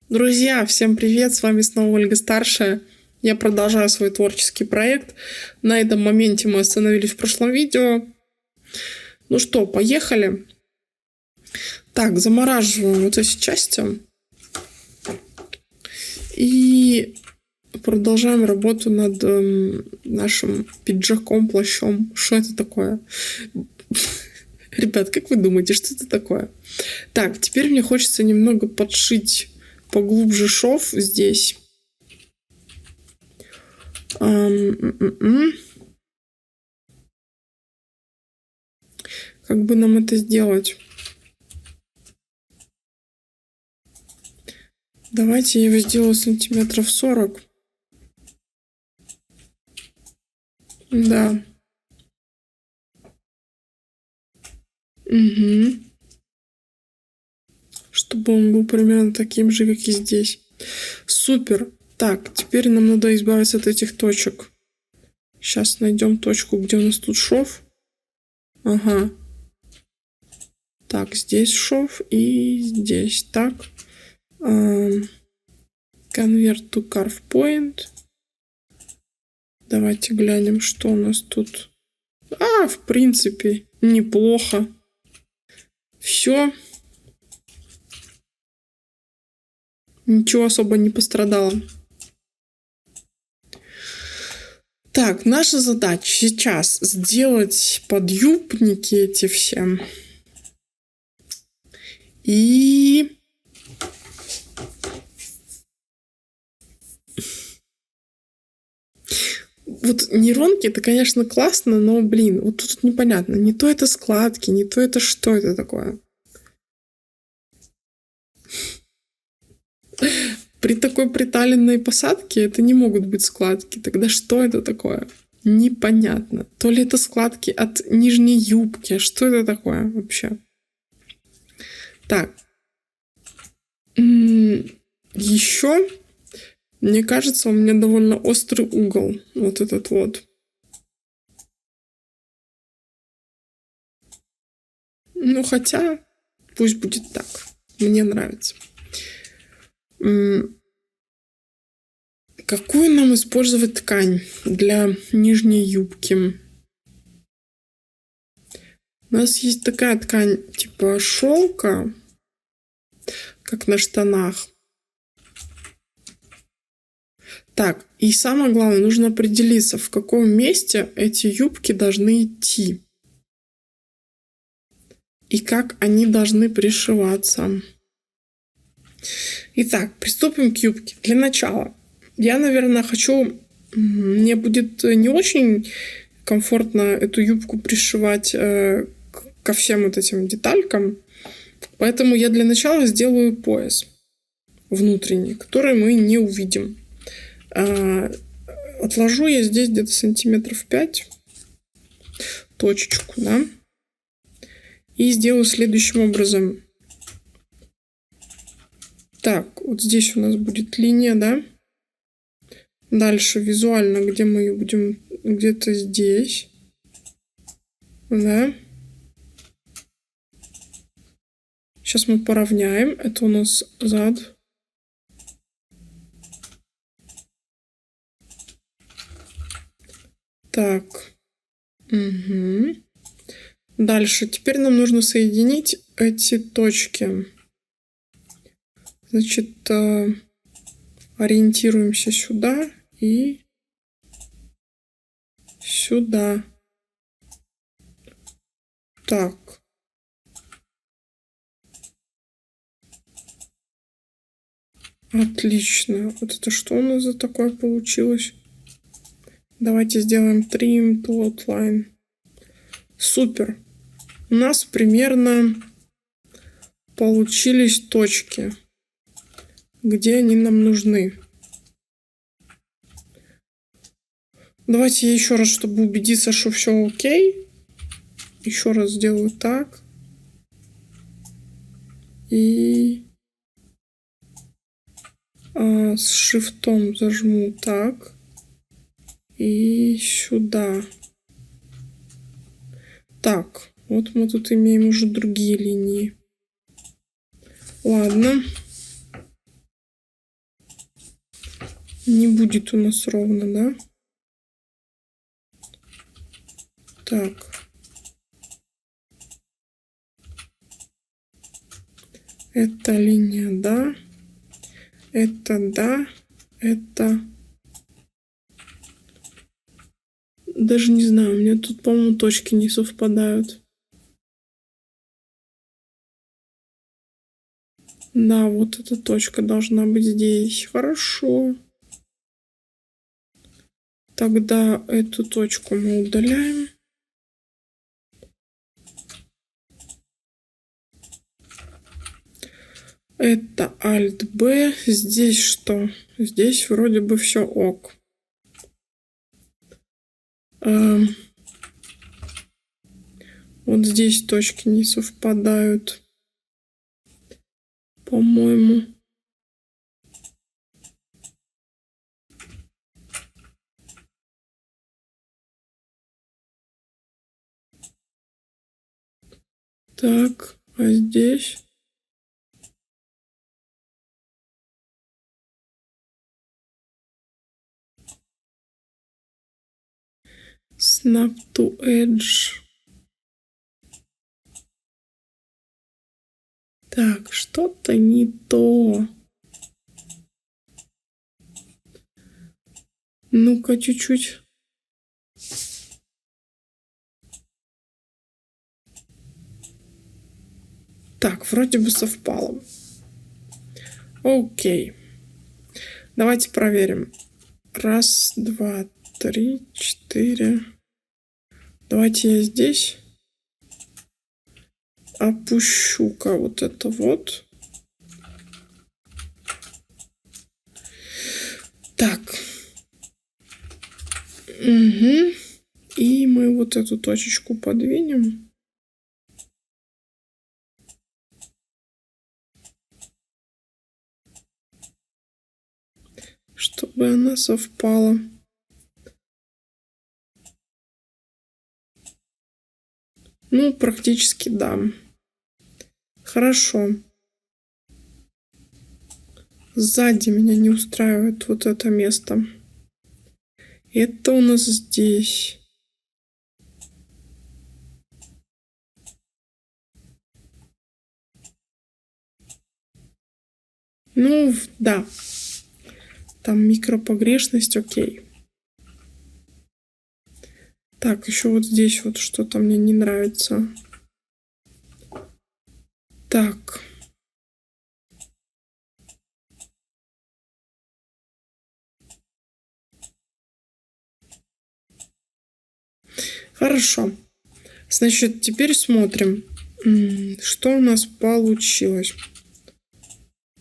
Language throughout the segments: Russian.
Друзья, всем привет! С вами снова Ольга Старшая. Я продолжаю свой творческий проект. На этом моменте мы остановились в прошлом видео. Ну что, поехали. Так, замораживаем вот эти части. И продолжаем работу над нашим пиджаком, плащом. Что это такое? Ребят, как вы думаете, что это такое? Так, теперь мне хочется немного подшить поглубже шов здесь. Как бы нам это сделать? Давайте я его сделаю сантиметров 40. Да. Угу. Чтобы он был примерно таким же, как и здесь. Супер. Так, теперь нам надо избавиться от этих точек. Сейчас найдем точку, где у нас тут шов. Ага. Так, здесь шов и здесь. Так. Convert to Carve Point. Давайте глянем, что у нас тут. В принципе, неплохо. Все. Ничего особо не пострадало. Так, наша задача сейчас сделать подъюбники эти все. И... Вот нейронки, это, конечно, классно, но, блин, вот тут непонятно. Не то это складки, не то это что это такое. При такой приталенной посадке это не могут быть складки. Тогда что это такое? Непонятно. То ли это складки от нижней юбки. Что это такое вообще? Так. Еще, мне кажется, у меня довольно острый угол. Вот этот вот. Ну, хотя, пусть будет так. Мне нравится. Какую нам использовать ткань для нижней юбки? У нас есть такая ткань типа шелка, как на штанах. Так, и самое главное, нужно определиться, в каком месте эти юбки должны идти. И как они должны пришиваться. Итак, приступим к юбке. Для начала я, наверное, хочу... Мне будет не очень комфортно эту юбку пришивать ко всем вот этим деталькам. Поэтому я для начала сделаю пояс внутренний, который мы не увидим. Отложу я здесь где-то сантиметров 5 точечку, да. И сделаю следующим образом. Так, вот здесь у нас будет линия, да. Дальше визуально, где мы ее будем, где-то здесь, да. Сейчас мы поравняем. Это у нас зад. Так. Угу. Дальше. Теперь нам нужно соединить эти точки. Значит, ориентируемся сюда и сюда. Так. Отлично. Вот это что у нас за такое получилось? Давайте сделаем trim to outline. Супер. У нас примерно получились точки, где они нам нужны. Давайте я еще раз, чтобы убедиться, что все окей. Еще раз сделаю так. И с шифтом зажму так. И сюда. Так, вот мы тут имеем уже другие линии. Ладно. Не будет у нас ровно, да? Так. Это линия, да. Это да. Это... Даже не знаю, у меня тут, по-моему, точки не совпадают. Да, вот эта точка должна быть здесь. Хорошо. Тогда эту точку мы удаляем. Это Alt-B. Здесь что? Здесь вроде бы все ок. Вот здесь точки не совпадают. По-моему. Так, а здесь? Snap to Edge. Так, что-то не то. Ну-ка, чуть-чуть. Так, вроде бы совпало. Окей. Давайте проверим. Раз, два, три, четыре. Давайте я здесь опущу-ка вот это вот. Так. Угу. И мы вот эту точечку подвинем. Чтобы она совпала. Ну, практически да. Хорошо. Сзади меня не устраивает вот это место. Это у нас здесь. Ну, да. Там микропогрешность, окей. Так, еще вот здесь вот что-то мне не нравится. Так. Хорошо. Значит, теперь смотрим, что у нас получилось.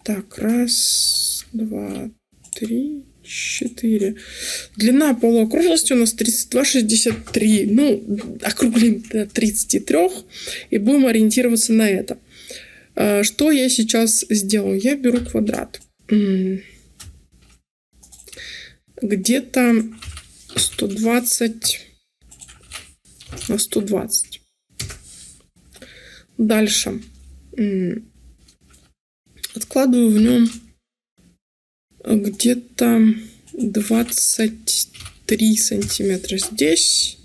Так, раз, два, три, четыре. Длина полуокружности у нас 32,63. Ну, округлим до 33 и будем ориентироваться на это. Что я сейчас сделаю? Я беру квадрат. Где-то 120 на 120. Дальше. Откладываю в нем где-то 23 сантиметра здесь.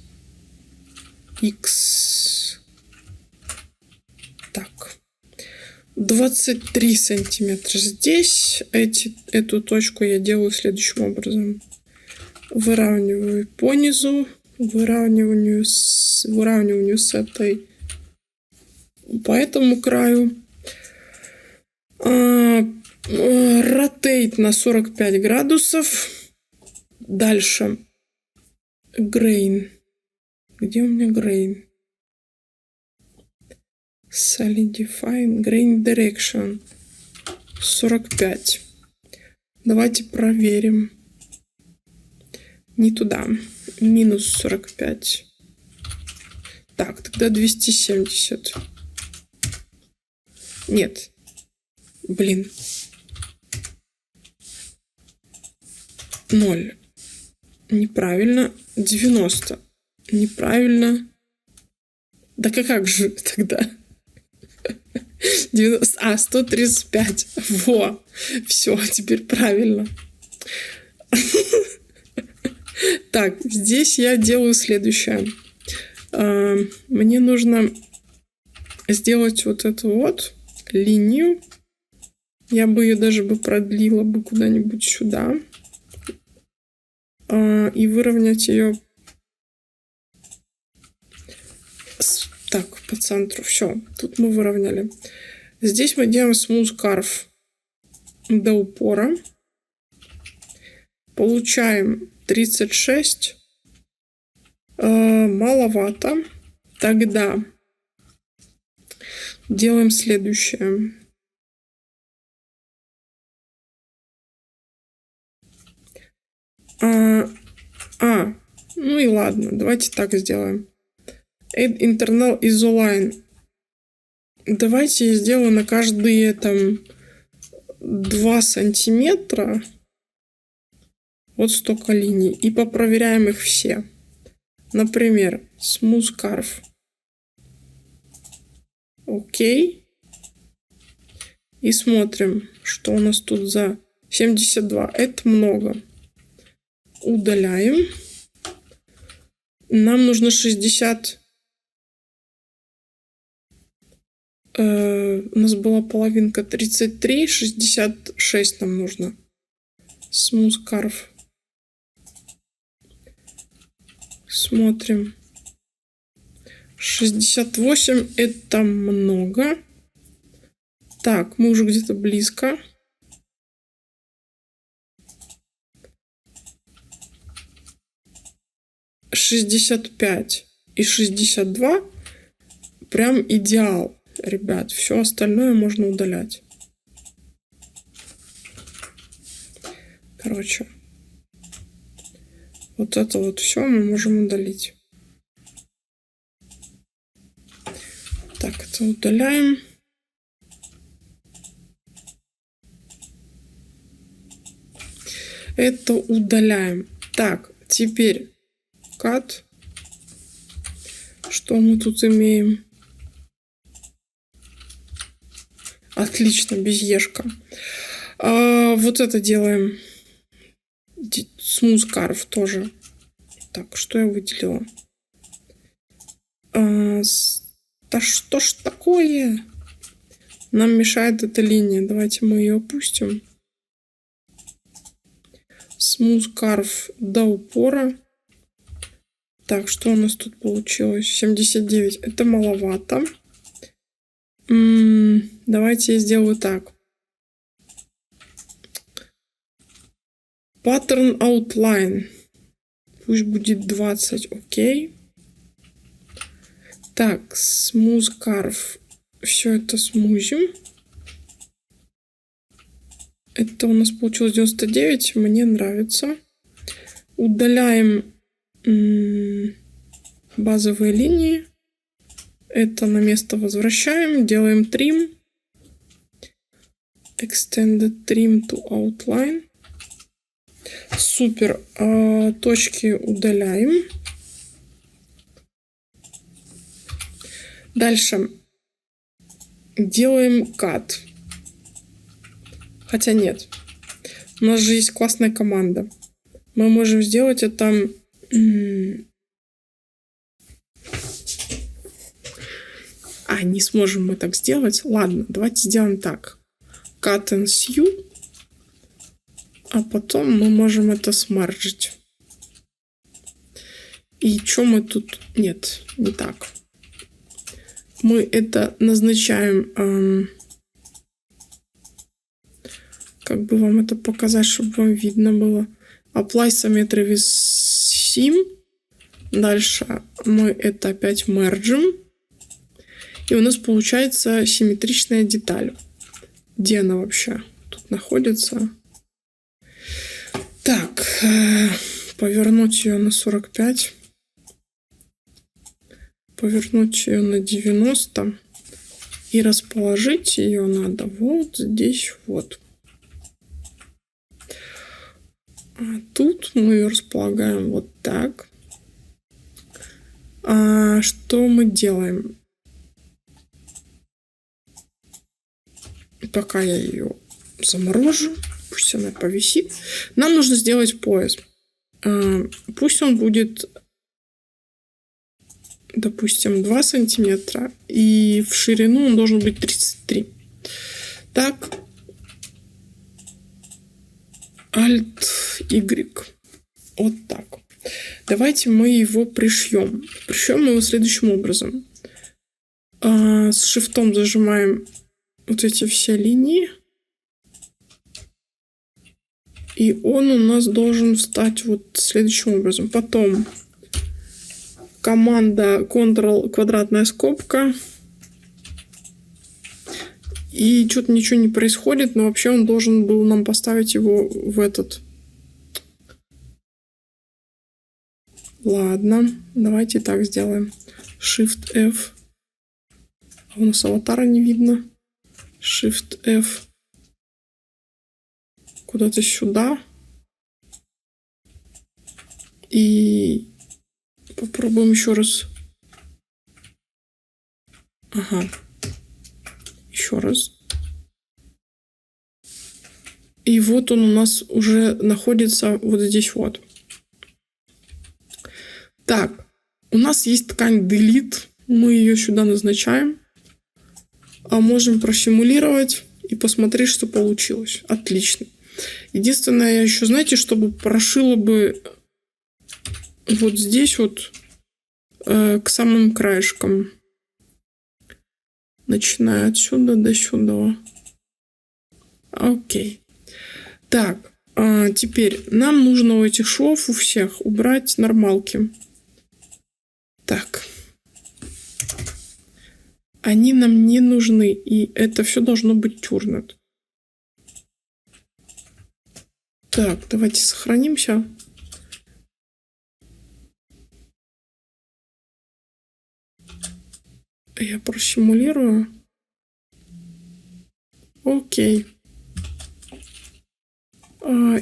X. Так. 23 сантиметра здесь. Эту точку я делаю следующим образом. Выравниваю по низу. Выравниванию с этой по этому краю. Ротейт на 45 градусов. Дальше. Грейн. Где у меня грейн? Solidify Grain Direction. 45. Давайте проверим. Не туда. Минус 45. Так, тогда 270. Нет. Блин. 0. Неправильно. 90. Неправильно. Да как же тогда? 90, 135. Во. Все, теперь правильно. Так, здесь я делаю следующее. Мне нужно сделать вот эту вот линию. Я бы ее даже продлила бы куда-нибудь сюда. И выровнять ее так по центру. Все, тут мы выровняли. Здесь мы делаем smooth curve до упора. Получаем 36. Маловато. Тогда делаем следующее. Ну и ладно, давайте так сделаем. Add internal isoline. Давайте я сделаю на каждые там 2 сантиметра вот столько линий. И попроверяем их все. Например, smooth curve. Окей. И смотрим, что у нас тут за 72. Это много. Удаляем. Нам нужно 60. У нас была половинка 33, 66 нам нужно. Smooth curve. Смотрим. 68 это много. Так, мы уже где-то близко. — 65 и 62 прям идеал, ребят. Все остальное можно удалять. Короче, вот это вот все мы можем удалить. Так, это удаляем. Это удаляем. Так, теперь cut. Что мы тут имеем? Отлично, без ешка. Вот это делаем. Smooth curve тоже. Так, что я выделила? Да что ж такое? Нам мешает эта линия. Давайте мы ее опустим. Smooth curve до упора. Так, что у нас тут получилось? 79. Это маловато. Давайте я сделаю так. Pattern outline. Пусть будет 20. Окей. Так, smooth curve. Все это смузим. Это у нас получилось 99. Мне нравится. Удаляем базовые линии. Это на место возвращаем. Делаем trim. Extended trim to outline. Супер. Точки удаляем. Дальше. Делаем cut. Хотя нет. У нас же есть классная команда. Мы можем сделать это... не сможем мы так сделать. Ладно, давайте сделаем так. Cut and sew. А потом мы можем это смаржить. И что мы тут... Нет, не так. Мы это назначаем... как бы вам это показать, чтобы вам видно было. Apply Symmetry with Seam. Дальше мы это опять мержим. И у нас получается симметричная деталь. Где она вообще тут находится? Так, повернуть ее на 45. Повернуть ее на 90. И расположить ее надо вот здесь вот. А тут мы ее располагаем вот так. Что мы делаем? Пока я ее заморожу. Пусть она повисит. Нам нужно сделать пояс. Пусть он будет, допустим, 2 сантиметра. И в ширину он должен быть 33. Так. Alt-Y. Вот так. Давайте мы его пришьем. Пришьем его следующим образом. С шифтом зажимаем вот эти все линии. И он у нас должен встать вот следующим образом. Потом команда Ctrl, квадратная скобка. И что-то ничего не происходит, но вообще он должен был нам поставить его в этот. Ладно, давайте так сделаем. Shift-F. А у нас аватара не видно. Shift-F. Куда-то сюда. И попробуем еще раз. Ага. Еще раз. И вот он у нас уже находится вот здесь вот. Так, у нас есть ткань Delete. Мы ее сюда назначаем. А можем просимулировать и посмотреть, что получилось. Отлично. Единственное, я еще, знаете, чтобы прошила бы вот здесь вот к самым краешкам. Начиная отсюда до сюда. Окей. Так, теперь нам нужно у этих швов у всех убрать нормалки. Так. Они нам не нужны, и это все должно быть turned. Так, давайте сохранимся. Я просимулирую. Окей.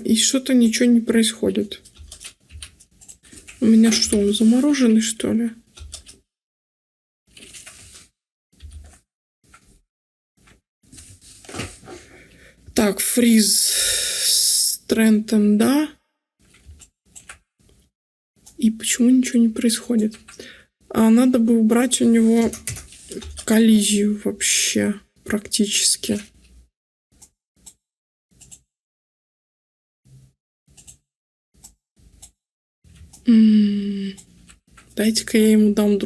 И что-то ничего не происходит. У меня что, он замороженный, что ли? Так, фриз стрэнтом, да. И почему ничего не происходит? Надо бы убрать у него коллизию вообще практически. Дайте-ка я ему дам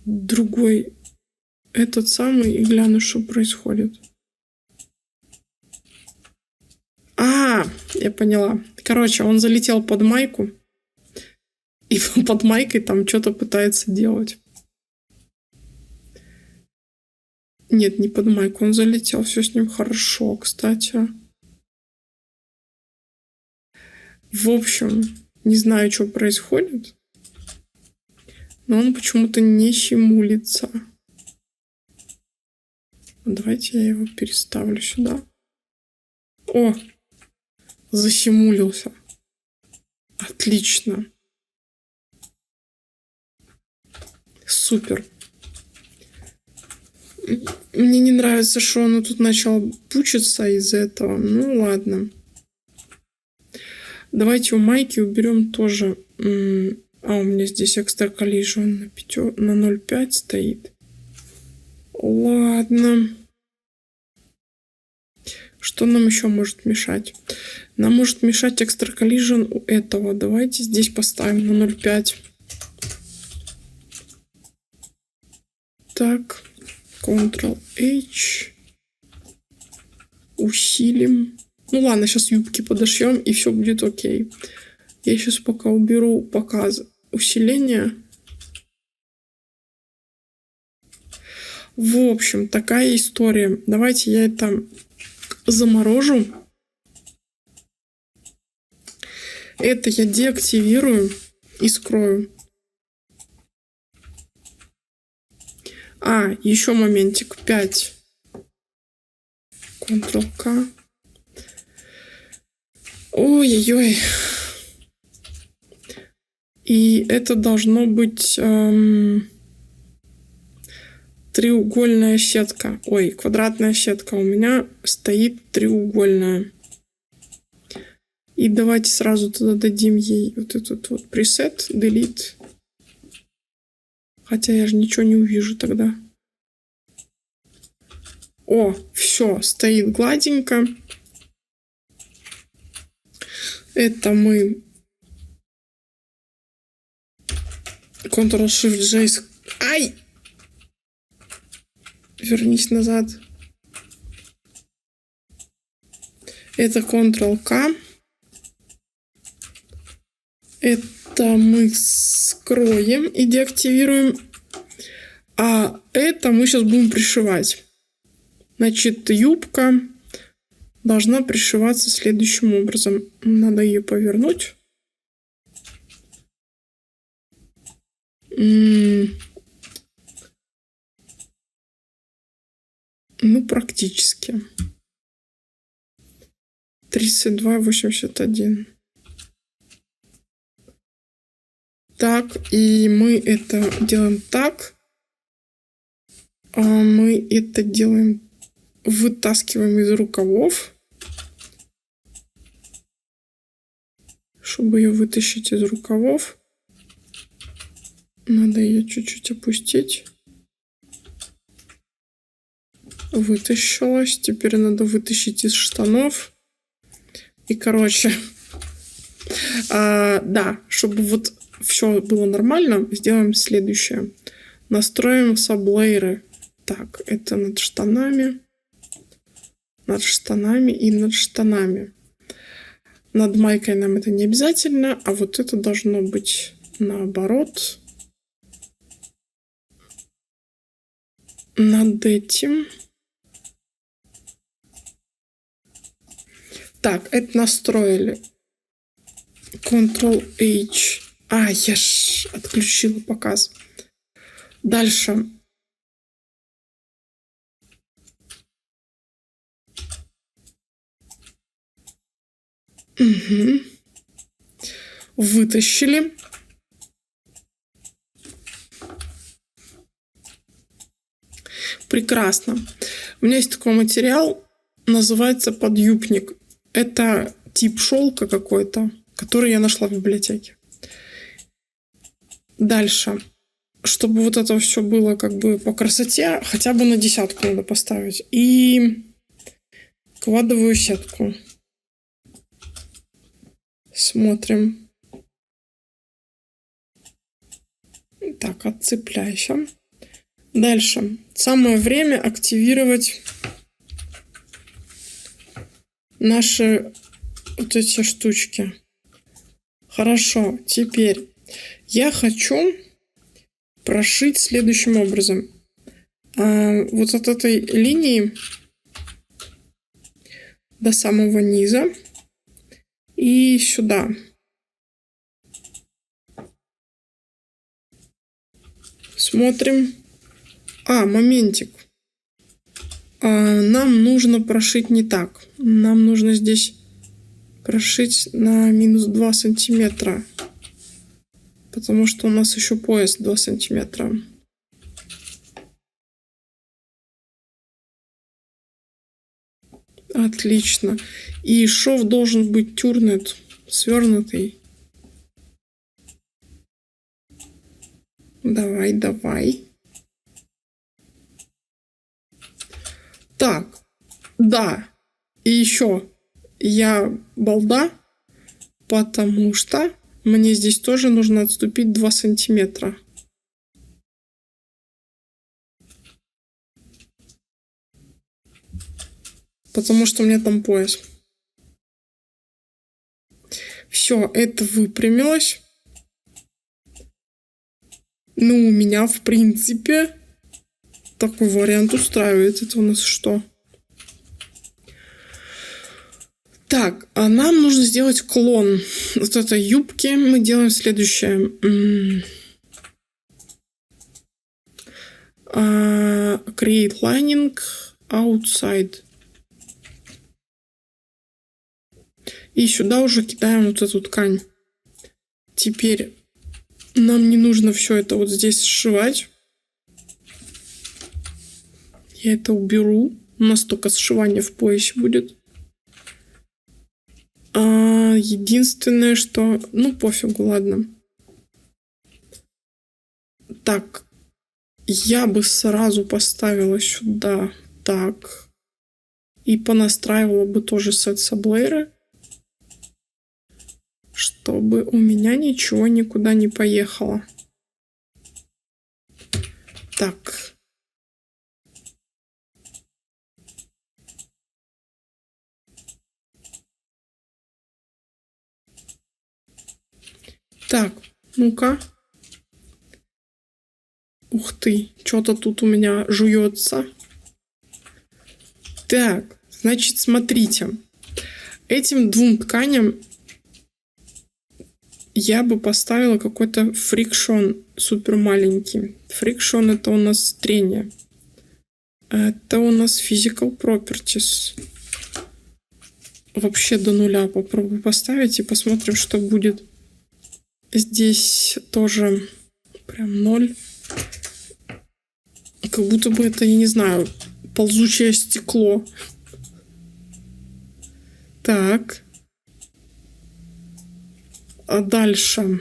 другой этот самый и гляну, что происходит. Я поняла. Короче, он залетел под майку. И под майкой там что-то пытается делать. Нет, не под майку. Он залетел. Все с ним хорошо, кстати. В общем, не знаю, что происходит. Но он почему-то не симулится. Давайте я его переставлю сюда. О! Засимулился. Отлично. Супер. Мне не нравится, что оно тут начало пучиться из-за этого. Ну ладно. Давайте у майки уберем тоже. У меня здесь extra collision на 0,5 стоит. Ладно. Что нам еще может мешать? Нам может мешать extra collision у этого. Давайте здесь поставим на 0,5. Так. Ctrl-H. Усилим. Ну ладно, сейчас юбки подошьем, и все будет окей. Я сейчас пока уберу показ усиления. В общем, такая история. Давайте я это заморожу. Это я деактивирую и скрою. Еще моментик. 5. Ctrl-K. Ой-ой-ой. И это должно быть... треугольная сетка. Ой, квадратная сетка. У меня стоит треугольная. И давайте сразу туда дадим ей вот этот вот пресет, delete. Хотя я же ничего не увижу тогда. О, все, стоит гладенько. Это мы Ctrl-Shift-J. Ай! Вернись назад. Это Ctrl-K. Это мы скроем и деактивируем. А это мы сейчас будем пришивать. Значит, юбка должна пришиваться следующим образом. Надо ее повернуть. Ну, практически. 32,81. Так, и мы это делаем так. А мы это делаем, вытаскиваем из рукавов. Чтобы ее вытащить из рукавов, надо ее чуть-чуть опустить. Вытащилась. Теперь надо вытащить из штанов. И, короче, да, чтобы вот все было нормально, сделаем следующее. Настроим саблейры. Так, это над штанами и над штанами. Над майкой нам это не обязательно, а вот это должно быть наоборот. Над этим. Так, это настроили. Ctrl-H. Я ж отключила показ. Дальше. Угу. Вытащили. Прекрасно. У меня есть такой материал, называется подъюбник. Это тип шелка какой-то, который я нашла в библиотеке. Дальше. Чтобы вот это все было как бы по красоте, хотя бы на 10 надо поставить. И квадровую сетку. Смотрим. Так, отцепляйся. Дальше. Самое время активировать наши вот эти штучки. Хорошо. Теперь я хочу прошить следующим образом. Вот от этой линии до самого низа и сюда. Смотрим. Моментик. Нам нужно прошить не так. Нам нужно здесь прошить на минус 2 сантиметра. Потому что у нас еще пояс 2 сантиметра. Отлично. И шов должен быть тюрнет, свернутый. Давай, давай. Так, да. И еще я балда, потому что мне здесь тоже нужно отступить 2 сантиметра. Потому что у меня там пояс. Все, это выпрямилось. Ну, у меня, в принципе, такой вариант устраивает. Это у нас что? Так, а нам нужно сделать клон вот этой юбки. Мы делаем следующее. Create lining outside. И сюда уже кидаем вот эту ткань. Теперь нам не нужно все это вот здесь сшивать. Я это уберу. У нас только сшивание в поясе будет. Единственное, что... Ну, пофигу, ладно. Так. Я бы сразу поставила сюда так. И понастраивала бы тоже сет-саблейры. Чтобы у меня ничего никуда не поехало. Так. Так, ну-ка. Ух ты, что-то тут у меня жуется. Так, значит, смотрите. Этим двум тканям я бы поставила какой-то фрикшон супер маленький. Фрикшон — это у нас трение. Это у нас physical properties. Вообще до нуля попробую поставить и посмотрим, что будет. Здесь тоже прям 0. Как будто бы это, я не знаю, ползучее стекло. Так. А дальше.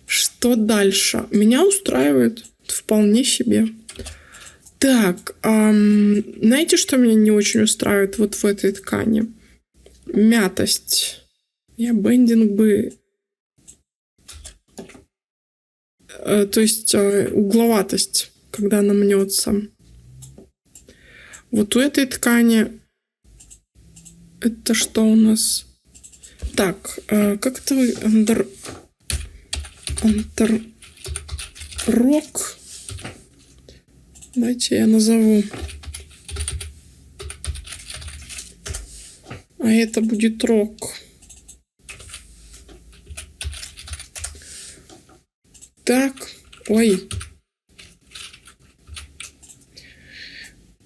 Что дальше? Меня устраивает вполне себе. Так, знаете, что меня не очень устраивает вот в этой ткани? Мятость. Я бендинг бы... то есть угловатость, когда она мнется. Вот у этой ткани... Это что у нас? Так, как это вы... Андеррок. Давайте я назову. А это будет рок. Так. Ой.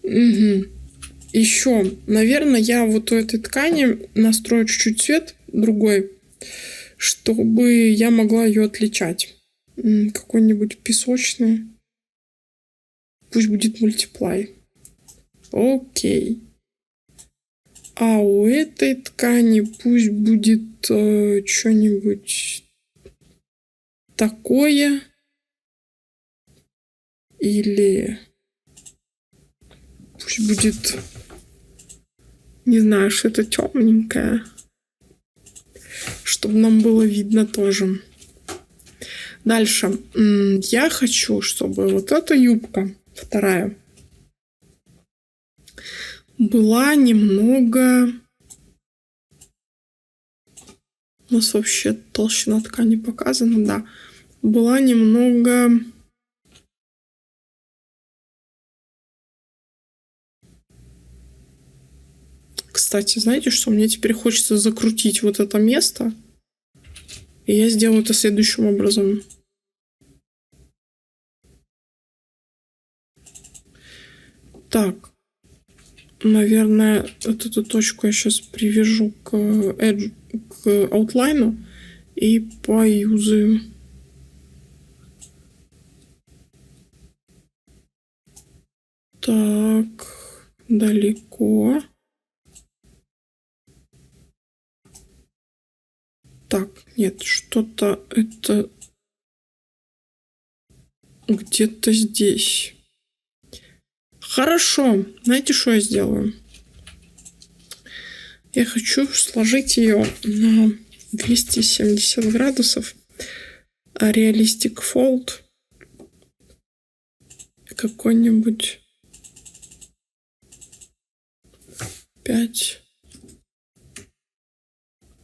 Угу. Еще, наверное, я вот у этой ткани настрою чуть-чуть цвет другой, чтобы я могла ее отличать. Какой-нибудь песочный. Пусть будет мультиплай. Окей. А у этой ткани пусть будет что-нибудь такое. Или пусть будет, не знаю, что-то темненькое. Чтобы нам было видно тоже. Дальше. Я хочу, чтобы вот эта юбка, вторая, была немного... У нас вообще толщина ткани показана, да. Была немного... Кстати, знаете, что мне теперь хочется закрутить вот это место? И я сделаю это следующим образом. Так. Наверное, вот эту точку я сейчас привяжу к edge, к аутлайну и поюзаю. Так, далеко. Так, нет, что-то это где-то здесь. Хорошо, знаете, что я сделаю? Я хочу сложить ее на 270 градусов. Realistic Fold. Какой-нибудь 5.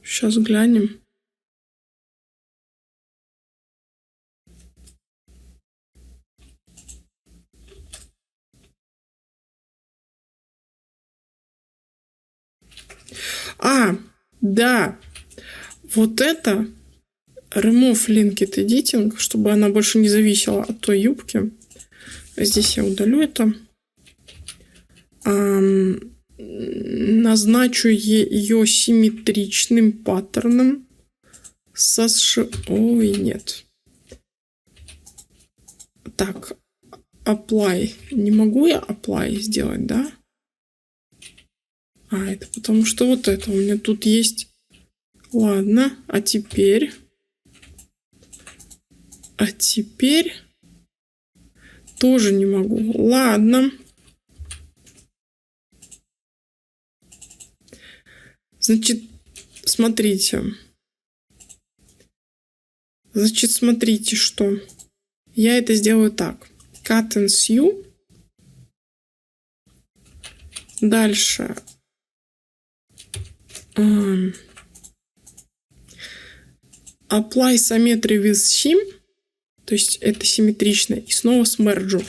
Сейчас глянем. Да, вот это Remove Linked Editing, чтобы она больше не зависела от той юбки. Здесь я удалю это. Назначу ее симметричным паттерном, Ой, нет. Так, apply. Не могу я apply сделать, да? Это потому что вот это у меня тут есть. Ладно, а теперь тоже не могу. Ладно. Значит, смотрите. Что. Я это сделаю так. Cut and sew. Дальше. Apply symmetry with sim. То есть это симметрично. И снова смерджу.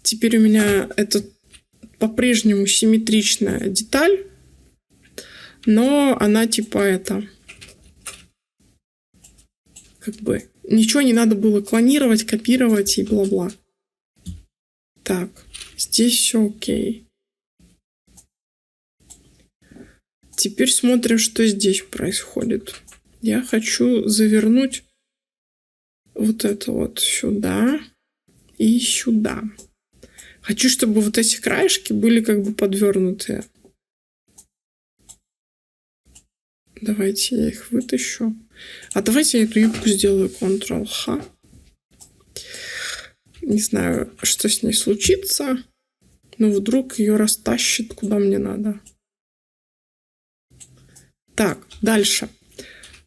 Теперь у меня это по-прежнему симметричная деталь. Но она типа это... Как бы ничего не надо было клонировать, копировать и бла-бла. Так, здесь все окей. Теперь смотрим, что здесь происходит. Я хочу завернуть вот это вот сюда и сюда. Хочу, чтобы вот эти краешки были как бы подвернутые. Давайте я их вытащу. А давайте я эту юбку сделаю Ctrl-H. Не знаю, что с ней случится, но вдруг ее растащит куда мне надо. Так, дальше.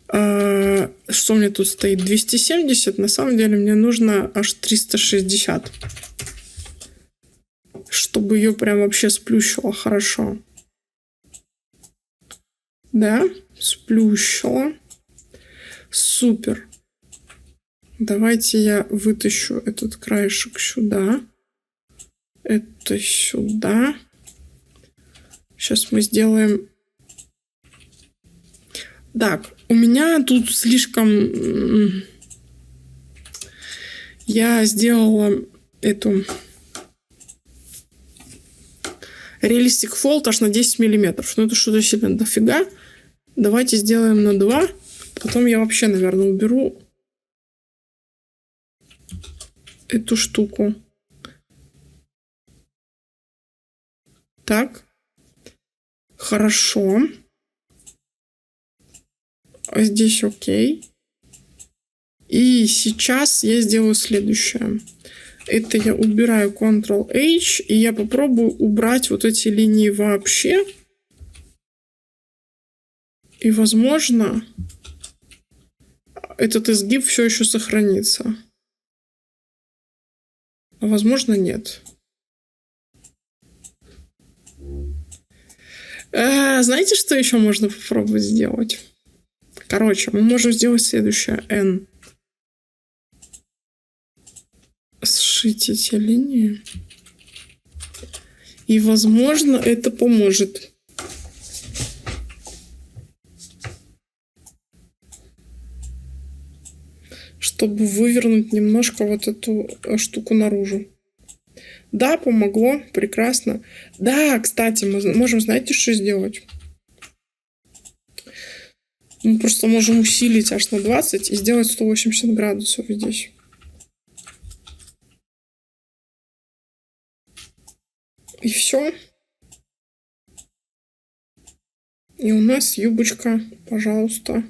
Что у меня тут стоит? 270. На самом деле мне нужно аж 360. Чтобы ее прям вообще сплющило хорошо. Да, сплющила. Супер. Давайте я вытащу этот краешек сюда. Это сюда. Сейчас мы сделаем... Так, у меня тут слишком... Я сделала эту... Realistic Fold аж на 10 миллиметров. Ну, это что-то сильно дофига. Давайте сделаем на 2. Потом я вообще, наверное, уберу эту штуку. Так. Хорошо. А здесь окей. И сейчас я сделаю следующее. Это я убираю Ctrl-H, и я попробую убрать вот эти линии вообще. И, возможно, этот изгиб все еще сохранится. А возможно, нет. Знаете, что еще можно попробовать сделать? Короче, мы можем сделать следующее. N. Сшить эти линии. И, возможно, это поможет. Чтобы вывернуть немножко вот эту штуку наружу. Да, помогло. Прекрасно. Да, кстати, мы можем, знаете, что сделать? Мы просто можем усилить аж на 20 и сделать 180 градусов здесь. И все. И у нас юбочка, пожалуйста,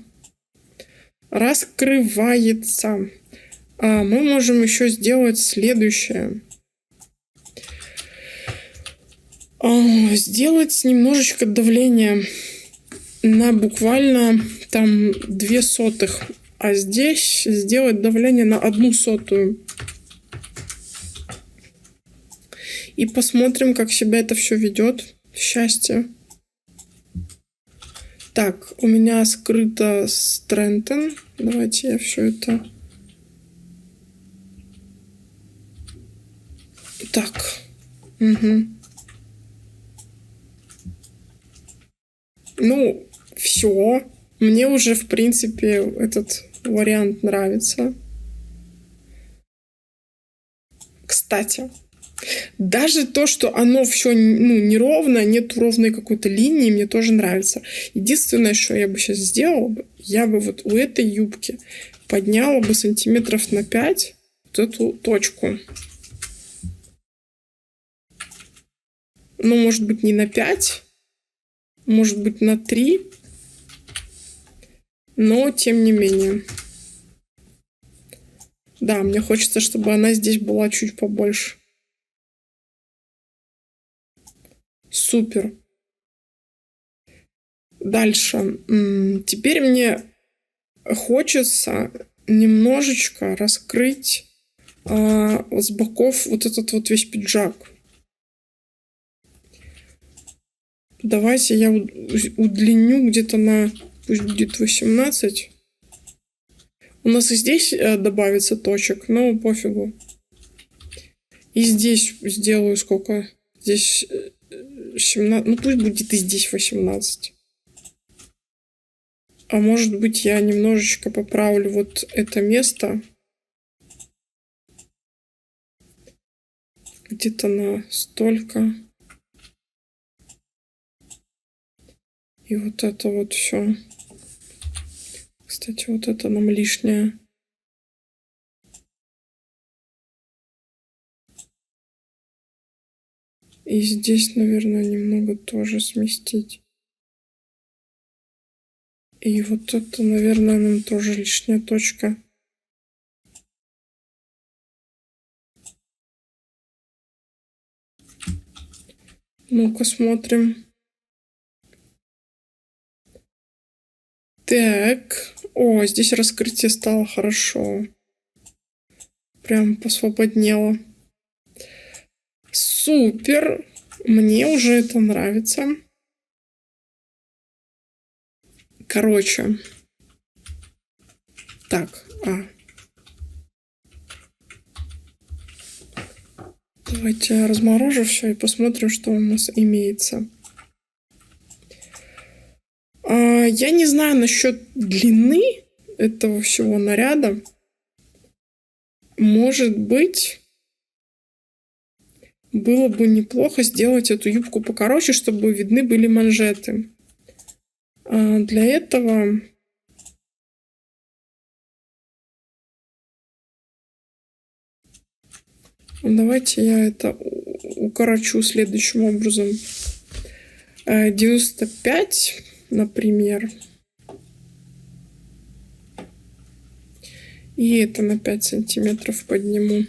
раскрывается. Мы можем еще сделать следующее. Сделать немножечко давления на буквально там 0,02. А здесь сделать давление на 0,01. И посмотрим, как себя это все ведет. Счастье. Так, у меня скрыто Strengthen. Давайте я все это... Так. Угу. Ну, все. Мне уже, в принципе, этот вариант нравится. Кстати, Даже то, что оно все неровно, нет ровной какой-то линии, мне тоже нравится. Единственное, что я бы сейчас сделала, я бы вот у этой юбки подняла бы сантиметров на 5 вот эту точку. Ну, может быть, не на 5, может быть, на 3, но тем не менее. Да, мне хочется, чтобы она здесь была чуть побольше. Супер. Дальше. Теперь мне хочется немножечко раскрыть с боков вот этот вот весь пиджак. Давайте я удлиню где-то на, пусть будет 18. У нас и здесь добавится точек, но пофигу. И здесь сделаю сколько? Здесь 17, ну пусть будет и здесь 18. А может быть, я немножечко поправлю вот это место. Где-то на столько. И вот это вот все. Кстати, вот это нам лишнее. И здесь, наверное, немного тоже сместить. И вот это, наверное, нам тоже лишняя точка. Ну-ка, смотрим. Так. О, здесь раскрытие стало хорошо. Прям посвободнело. Супер. Мне уже это нравится. Короче. Так. Давайте я разморожу все и посмотрим, что у нас имеется. Я не знаю насчет длины этого всего наряда. Может быть, было бы неплохо сделать эту юбку покороче, чтобы видны были манжеты. Для этого давайте я это укорочу следующим образом. 95, например. И это на 5 сантиметров подниму.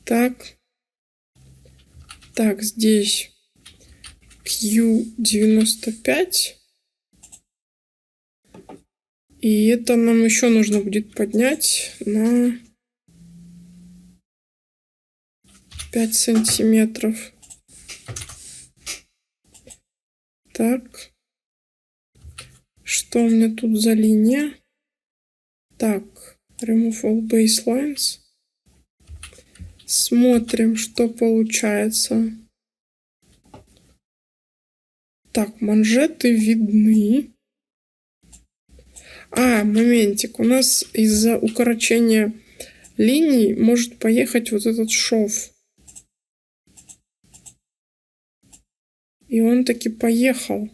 Так. Так, здесь Q95. И это нам еще нужно будет поднять на 5 сантиметров. Так. Что у меня тут за линия? Так. Remove all baselines. Смотрим, что получается. Так, манжеты видны. Моментик. У нас из-за укорочения линий может поехать вот этот шов. И он таки поехал.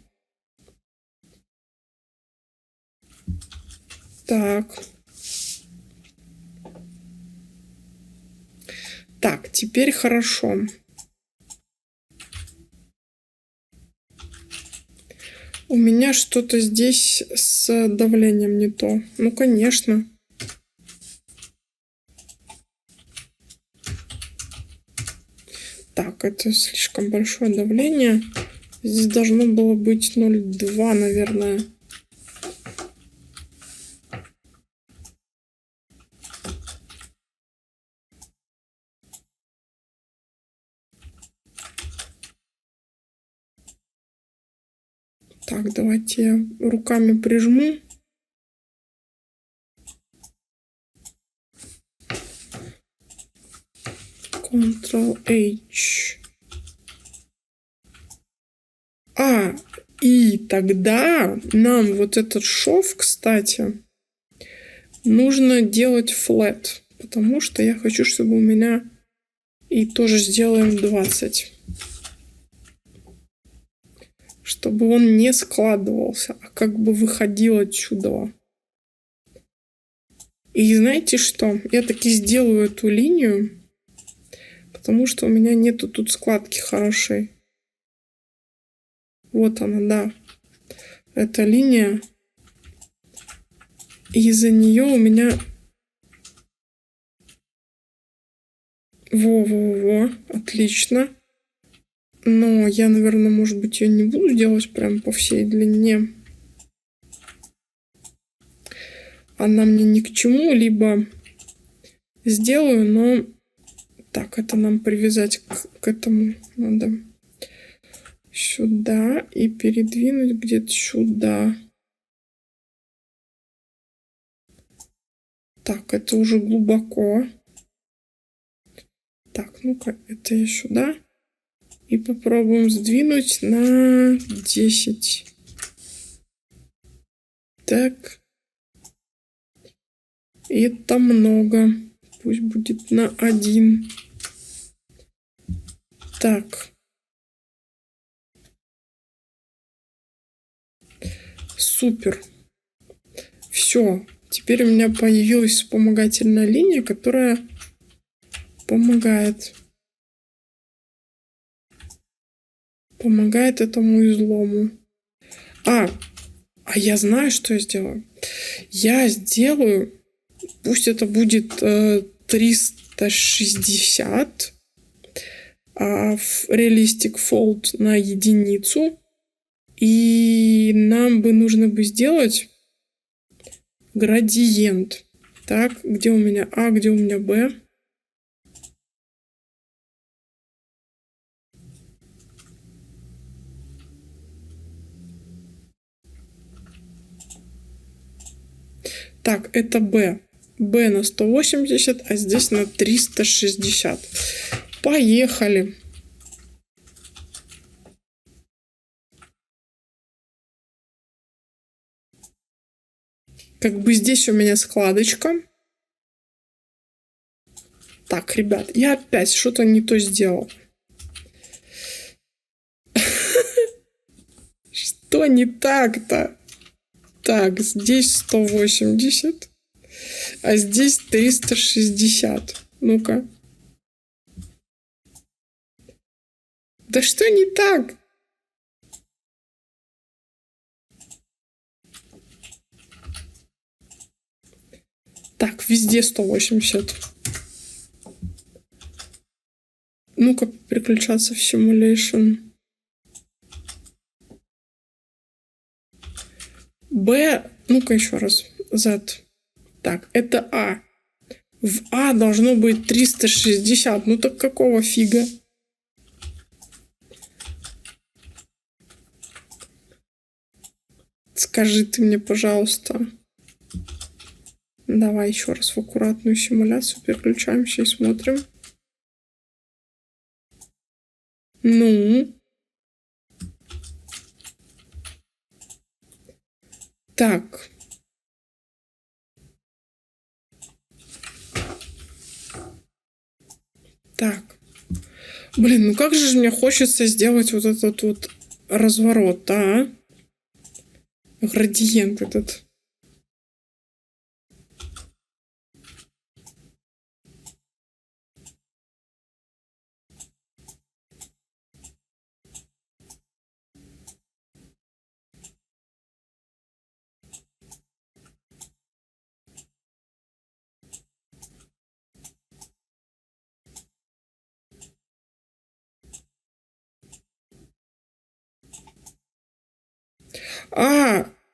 Так. Так, теперь хорошо. У меня что-то здесь с давлением не то. Ну, конечно. Так, это слишком большое давление. Здесь должно было быть 0,2, наверное. Так, давайте я руками прижму. Ctrl-H. И тогда нам вот этот шов, кстати, нужно делать flat. потому что я хочу, чтобы у меня... И тоже сделаем 20. Чтобы он не складывался, а как бы выходил отсюда. И знаете что? Я таки сделаю эту линию, потому что у меня нету тут складки хорошей. Вот она, да. Эта линия. И из-за нее у меня... Во-во-во, отлично. Но я, наверное, может быть, ее не буду делать прям по всей длине. Она мне ни к чему, либо сделаю, но... Так, это нам привязать к этому надо. Сюда и передвинуть где-то сюда. Так, это уже глубоко. Так, ну-ка, это я сюда. И попробуем сдвинуть на 10. Так. И это много. Пусть будет на 1. Так. Супер. Все. Теперь у меня появилась вспомогательная линия, которая помогает. Помогает этому излому. А я знаю, что я сделаю. Я сделаю, пусть это будет 360 Realistic Fold на единицу. И нам бы нужно бы сделать градиент. Так, где у меня А, где у меня Б? Так, это Б. Б на 180, а здесь на 360. Поехали. Как бы здесь у меня складочка. Так, ребят, я опять что-то не то сделал. Что не так-то? Так, здесь 180, а здесь 360. Ну-ка. Да что не так? Так, везде 180. Ну-ка, переключаться в Simulation. Б, ну-ка еще раз. Z. Так, это А. В А должно быть 360. Ну так какого фига? Скажи ты мне, пожалуйста. Давай еще раз в аккуратную симуляцию переключаемся и смотрим. Ну. Так. Так. Блин, ну как же мне хочется сделать вот этот вот разворот, а? Градиент этот.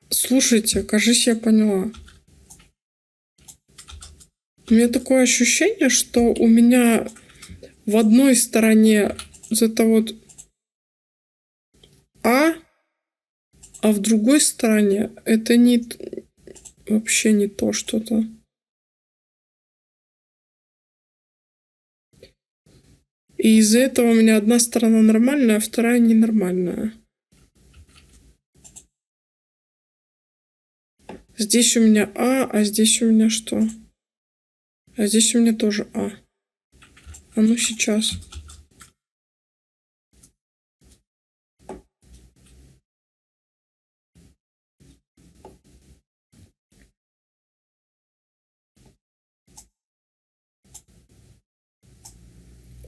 Слушайте, кажись, я поняла. У меня такое ощущение, что у меня в одной стороне вот это вот а в другой стороне это не вообще не то что-то. И из-за этого у меня одна сторона нормальная, а вторая ненормальная. Здесь у меня а здесь у меня что? А здесь у меня тоже А. А ну сейчас.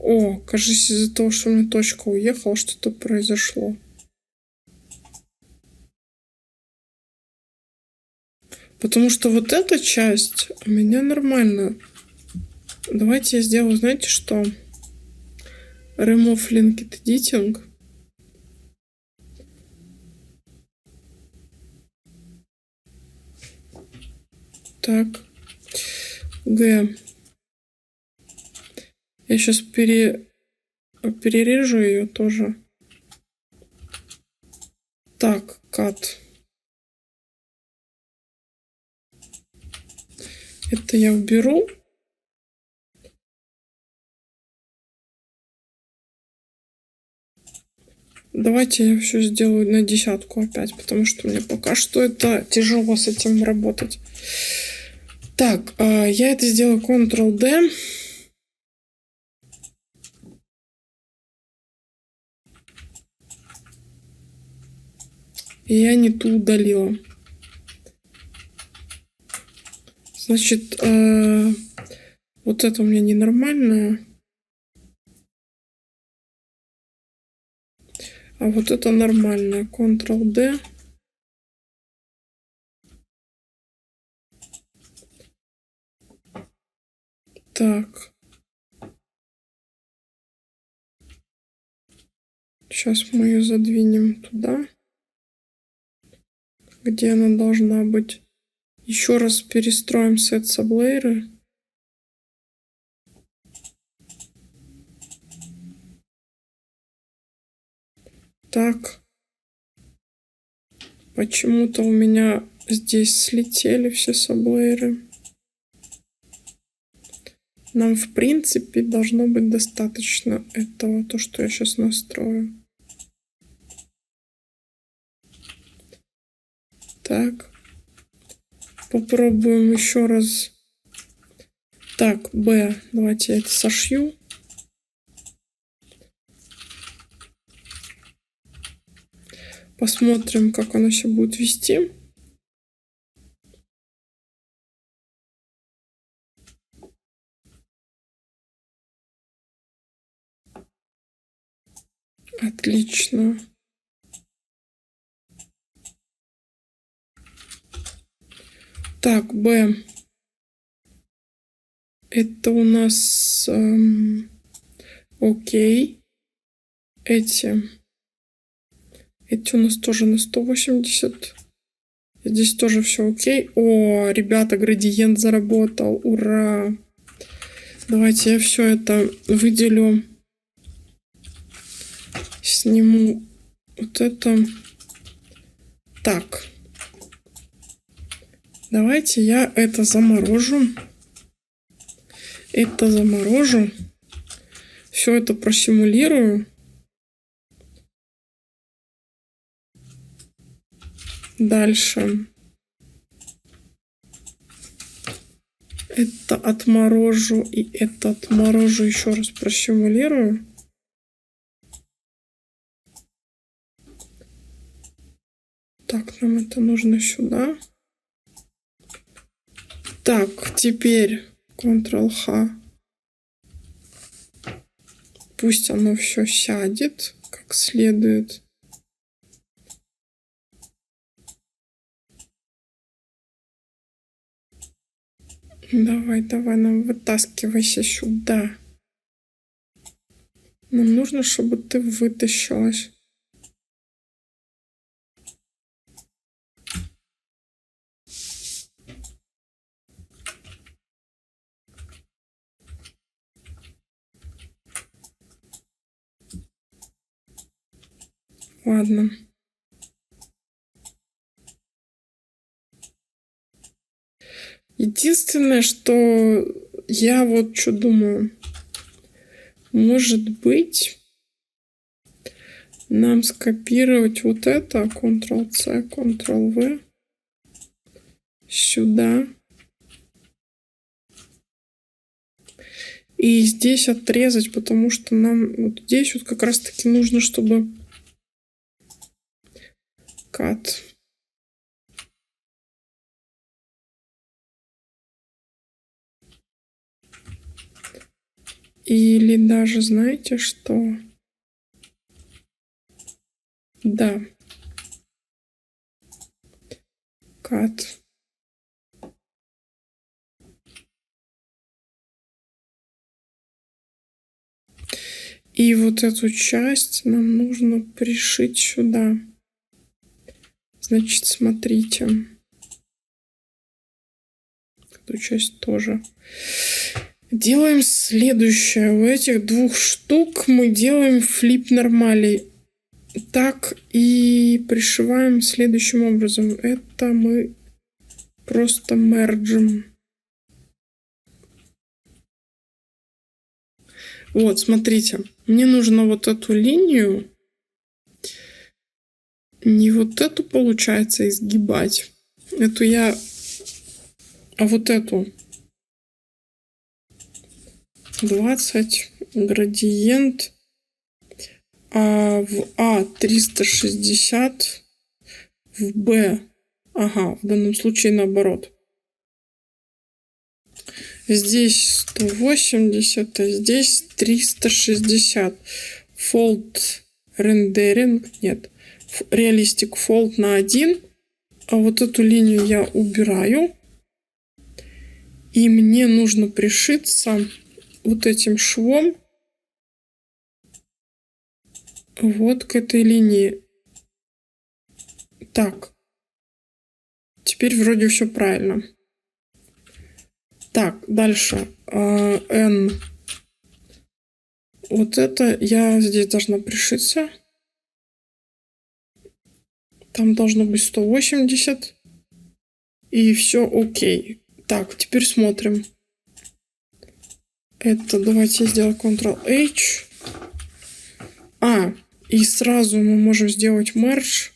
О, кажется, из-за того, что у меня точка уехала, что-то произошло. Потому что вот эта часть у меня нормально. Давайте я сделаю, знаете что? Remove Linked Editing. Так. Г. Я сейчас перережу ее тоже. Так, cut. Это я уберу. Давайте я все сделаю на 10 опять, потому что мне пока что это тяжело с этим работать. Так, я это сделаю Ctrl-D. И я не ту удалила. Значит, вот это у меня ненормальное. А вот это нормальное. Ctrl-D. Так. Сейчас мы ее задвинем туда, где она должна быть. Еще раз перестроим сет саблейры. Так. Почему-то у меня здесь слетели все саблейры. Нам, в принципе, должно быть достаточно этого, то, что я сейчас настрою. Так. Попробуем еще раз. Так, Б. Давайте я это сошью. Посмотрим, как оно себя будет вести. Отлично. Так, Б. Это у нас окей. Эти у нас тоже на 180. Здесь тоже все окей. О, ребята, градиент заработал. Ура! Давайте я все это выделю. Сниму вот это. Так. Давайте я это заморожу. Это заморожу. Все это просимулирую. Дальше. Это отморожу и это отморожу. Еще раз просимулирую. Так, нам это нужно сюда. Так, теперь Ctrl-H. Пусть оно все сядет как следует. Давай, нам вытаскивайся сюда. Нам нужно, чтобы ты вытащилась. Ладно. Единственное, что я вот что думаю. Может быть, нам скопировать вот это, Ctrl-C, Ctrl-V, сюда. И здесь отрезать, потому что нам вот здесь вот как раз-таки нужно, чтобы кат. Или даже, знаете что? Да. Кат. И вот эту часть нам нужно пришить сюда. Значит, смотрите. Эту часть тоже. Делаем следующее. У этих двух штук мы делаем флип нормалей. Так и пришиваем следующим образом. Это мы просто мерджим. Вот, смотрите. Мне нужно вот эту линию, не вот эту, получается, изгибать. Эту я... А вот эту. 20. Градиент. А в А 360. В Б. Ага, в данном случае наоборот. Здесь 180, а здесь 360. Fold rendering. Нет. Realistic fold на 1. А вот эту линию я убираю. И мне нужно пришиться вот этим швом вот к этой линии. Так. Теперь вроде все правильно. Так, дальше. N. Вот это я здесь должна пришиться. Там должно быть 180. И все окей. Так, теперь смотрим. Это давайте я сделаю Ctrl-H. И сразу мы можем сделать merge.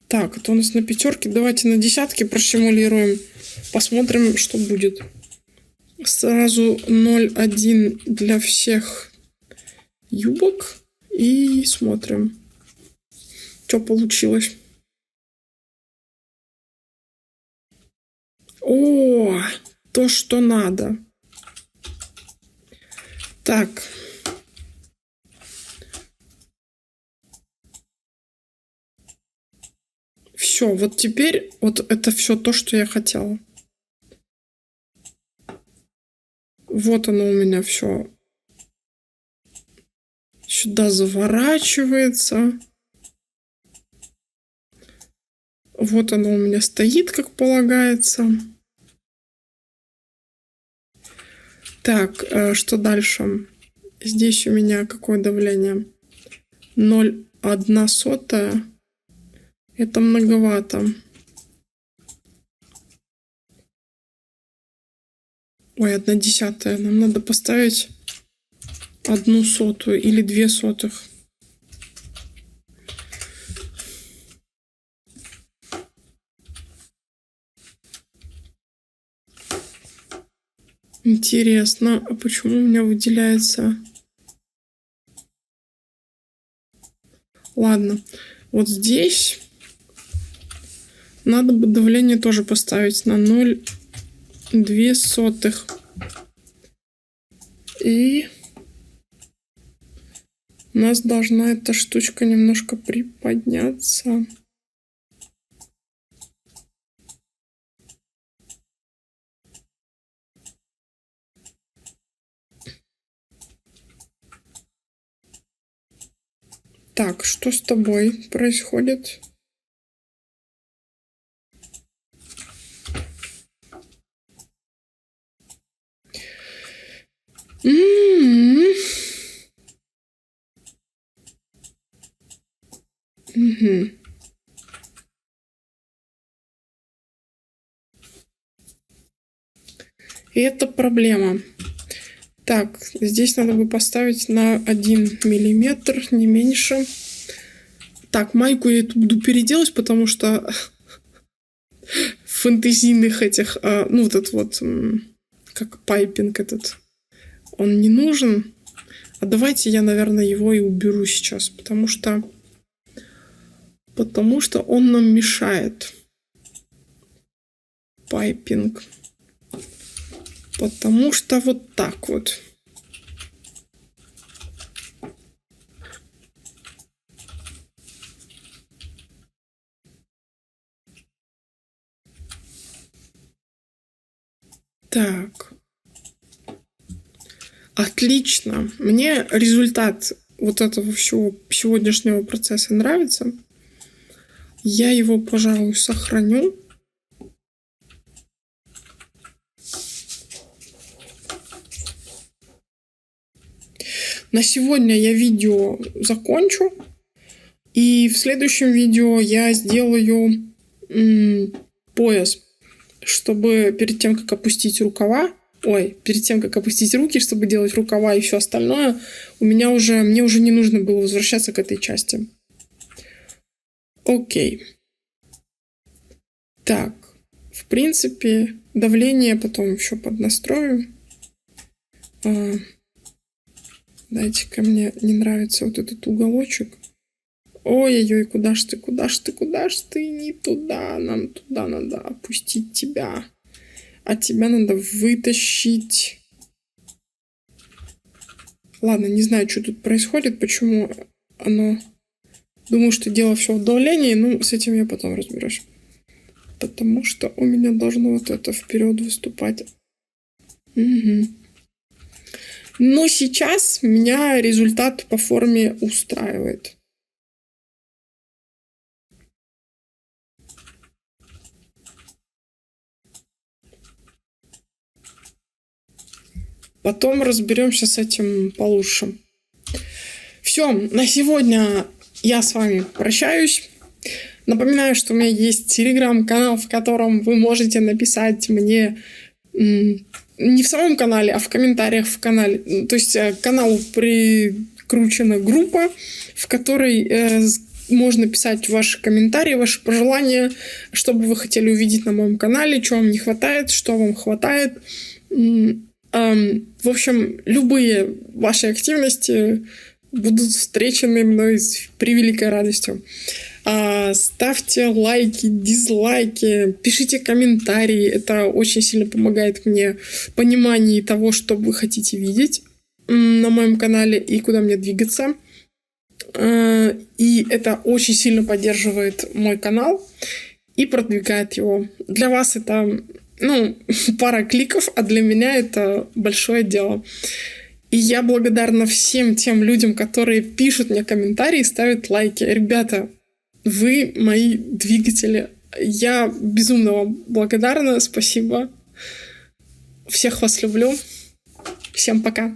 Так, это у нас на пятерке. Давайте на десятке просимулируем. Посмотрим, что будет. Сразу 0,1 для всех юбок. И смотрим, что получилось. О, то, что надо. Так. Все, вот теперь вот это все то, что я хотела. Вот оно у меня все сюда заворачивается. Вот оно у меня стоит, как полагается. Так, что дальше? Здесь у меня какое давление? 0,1. Это многовато. Ой, 1/10. Нам надо поставить 1/100 или 2/100. Интересно, а почему у меня выделяется... Ладно, вот здесь надо бы давление тоже поставить на 0,02. И у нас должна эта штучка немножко приподняться. Так, что с тобой происходит? Угу. И это проблема. Так, здесь надо бы поставить на 1 миллиметр, не меньше. Так, майку я эту буду переделать, потому что фэнтезийных этих, ну, вот этот вот, как пайпинг этот, он не нужен. А давайте я, наверное, его и уберу сейчас, потому что он нам мешает. Пайпинг. Потому что вот так вот. Так. Отлично. Мне результат вот этого всего сегодняшнего процесса нравится. Я его, пожалуй, сохраню. На сегодня я видео закончу. И в следующем видео я сделаю пояс, чтобы перед тем, как опустить рукава, перед тем, как опустить руки, чтобы делать рукава и все остальное, мне уже не нужно было возвращаться к этой части. Окей. Так, в принципе, давление потом еще поднастрою. Дайте-ка, мне не нравится вот этот уголочек. Ой-ой-ой, куда ж ты, не туда, нам туда надо опустить тебя. А тебя надо вытащить. Ладно, не знаю, что тут происходит, почему оно... Думаю, что дело все в давлении, но с этим я потом разберусь. Потому что у меня должно вот это вперед выступать. Угу. Но сейчас меня результат по форме устраивает. Потом разберемся с этим получше. Все, на сегодня я с вами прощаюсь. Напоминаю, что у меня есть телеграм-канал, в котором вы можете написать мне не в самом канале, а в комментариях в канале. То есть к каналу прикручена группа, в которой можно писать ваши комментарии, ваши пожелания, что бы вы хотели увидеть на моем канале, чего вам не хватает, что вам хватает. В общем, любые ваши активности будут встречены мной с превеликой радостью. Ставьте лайки, дизлайки, пишите комментарии. Это очень сильно помогает мне в понимании того, что вы хотите видеть на моем канале и куда мне двигаться. И это очень сильно поддерживает мой канал и продвигает его. Для вас это, пара кликов, а для меня это большое дело. И я благодарна всем тем людям, которые пишут мне комментарии и ставят лайки. Ребята, вы мои двигатели. Я безумно вам благодарна. Спасибо. Всех вас люблю. Всем пока.